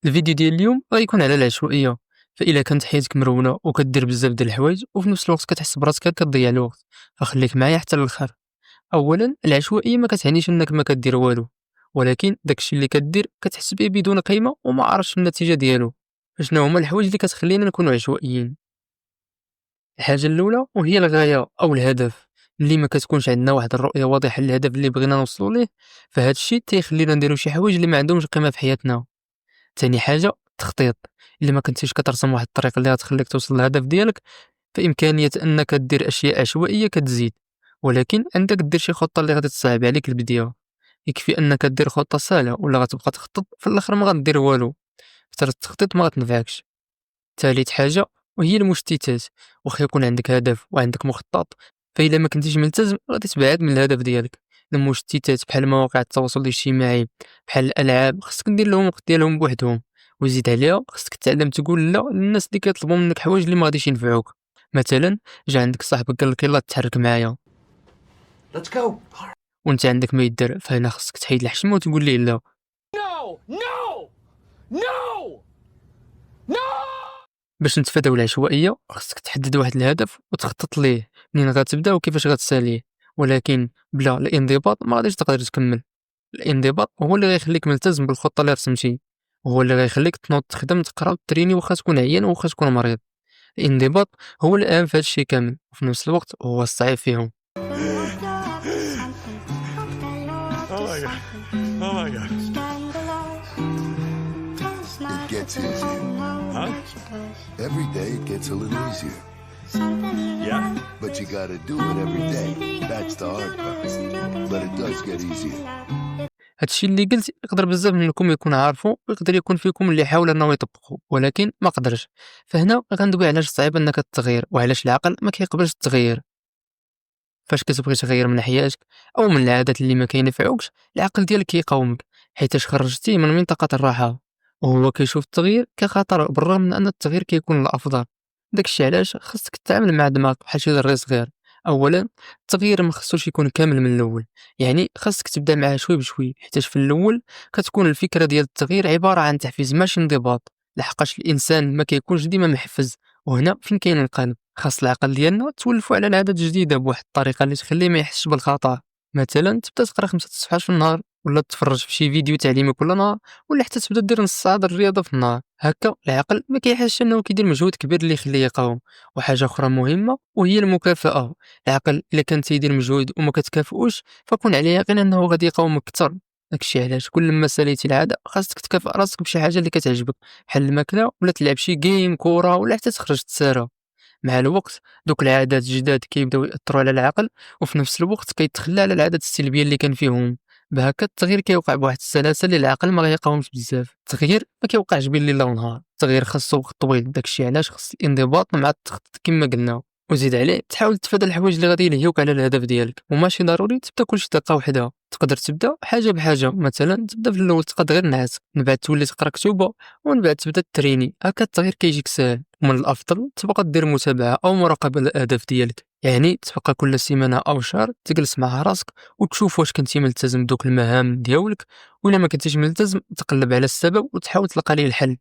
الفيديو ديال اليوم غيكون على العشوائيه. فإلا كانت حياتك مرونه وكدير بزاف ديال الحوايج وفي نفس الوقت كتحس براسك كتضيع الوقت، فخليك معايا حتى للآخر. اولا العشوائيه ما كتعنيش انك ما كدير والو، ولكن داكشي اللي كدير كتحس به بدون قيمه وما عارفش النتيجه ديالو. فشنو هما الحوايج اللي كتخلينا نكونوا عشوائيين؟ الحاجه الاولى وهي الغايه او الهدف. اللي ما كتكونش عندنا واحد الرؤيه واضحه للهدف اللي بغينا نوصلوا ليه، فهاد الشيء تيخلينا نديروا شي حوايج اللي ما عندهمش قيمه في حياتنا. ثاني حاجه التخطيط. الا ما كنتيش كترسم واحد الطريق اللي غتخليك توصل للهدف ديالك، فامكانيه انك دير اشياء عشوائيه كتزيد. ولكن عندك دير شي خطه اللي غادي تصعب عليك البدايه. يكفي انك دير خطه سهله ولا غتبقى تخطط في الاخر ما غدير والو، حتى التخطيط ما غتنفعكش. ثالث حاجه وهي المشتتات. واخا يكون عندك هدف وعندك مخطط، فإلا ما كنتيش ملتزم غادي تبعد من الهدف ديالك. المشتتات بحال مواقع التواصل الاجتماعي، بحال الالعاب، خصك دير لهم وقت ديالهم بوحدهم. وزيد عليها خصك تتعلم تقول لا للناس اللي كيطلبوا منك حوايج اللي ما غاديش ينفعوك. مثلا جا عندك صاحبك قال لك يلاه تحرك معايا Let's go. وانت عندك ما يدير، فهنا خصك تحيد الحشمه وتقول ليه لا. No! No! No! No! باش نتفاداو العشوائيه خصك تحدد واحد الهدف وتخطط ليه منين غتبدا وكيفاش غتساليه. ولكن بلا الانضباط ما غاديش تقدر تكمل. الانضباط هو اللي غيخليك ملتزم بالخطه اللي رسمتي، وهو اللي غيخليك تنوض تخدم تقرا وتريني واخا تكون عيان واخا تكون مريض. الانضباط هو الاهم في هذا الشيء كامل، وفي نفس الوقت هو الصعيب فيهم. Oh my god. Oh my god. It gets easier. Huh? Every day it gets a little easier. Yeah? But you gotta do it every day. That's the hard part. But it does get easier. هادشي اللي قلت يقدر بزاف منكم يكون عارفو، ويقدر يكون فيكم اللي حاول انه يطبقه ولكن ما قدرش. فهنا غندوي علاش صعيب انك تغير وعلاش العقل ما كيقبلش التغيير. فاش كتبغي تغير من حياتك او من العادات اللي ما كينفعوكش، العقل ديالك كيقاومك حيتاش خرجتيه من منطقه الراحه، وهو كيشوف التغيير كخطر بالرغم من ان التغيير كيكون الافضل. داكشي علاش خصك تتعامل مع دماغك بحال شي دري صغير. اولا التغيير ما خصوش يكون كامل من الاول، يعني خصك تبدا معاه شوي بشوي، حيتاش في الاول كتكون الفكره ديال التغيير عباره عن تحفيز ماشي انضباط. لحقاش الانسان ما كيكونش ديما محفز، وهنا فين كاين القلب. خاص العقل ديالنا تولفوا على العادات جديده بواحد الطريقه اللي تخليه ما يحسش بالخطا. مثلا تبدا تقرا 5 صفحات في النهار، ولا تفرج في شي فيديو تعليمي كل نهار، ولا حتى تبدا دير نص ساعه د الرياضه في النهار. هكا العقل ما كيحسش انه كيدير مجهود كبير اللي يخليه يقاوم. وحاجه اخرى مهمه وهي المكافاه. العقل الا كان تيدير مجهود وما كتكافئوش فكون على يقين انه غادي يقاومك اكثر. داكشي علاش كل ما ساليتي العاده خاصك تكافئ راسك بشي حاجه اللي كتعجبك، بحال الماكله ولا تلعب شي جيم كره ولا حتى تخرج تسارى. مع الوقت دوك العادات الجداد كيبداو يأثروا على العقل، وفي نفس الوقت كيتخلى على العادات السلبيه اللي كان فيهم. بهكا التغيير كيوقع بواحد السلاسه اللي العقل ما غيقاومش بزاف. التغيير ما كيوقعش بين الليل ونهار، التغيير خاصو وقت طويل. داكشي علاش خاص الانضباط مع التخطيط كما قلنا. وزيد عليه تحاول تتفادى الحوايج اللي غادي يلهيوك على الهدف ديالك، وماشي ضروري تبدا كلشي دقه وحده. تقدر تبدا حاجه بحاجه، مثلا تبدا في الاول تقاد غير نعاس، من بعد تولي تقرا كتوبه، ومن بعد تبدا تريني. هكا التغيير كيجيك ساهل. ومن الافضل تبقى دير متابعه او مراقبه للاهداف ديالك، يعني تبقى كل سيمانه او شهر تجلس مع راسك وتشوف واش كنتي ملتزم بدوك المهام ديالك، ولا ما كنتيش ملتزم تقلب على السبب وتحاول تلقى ليه الحل.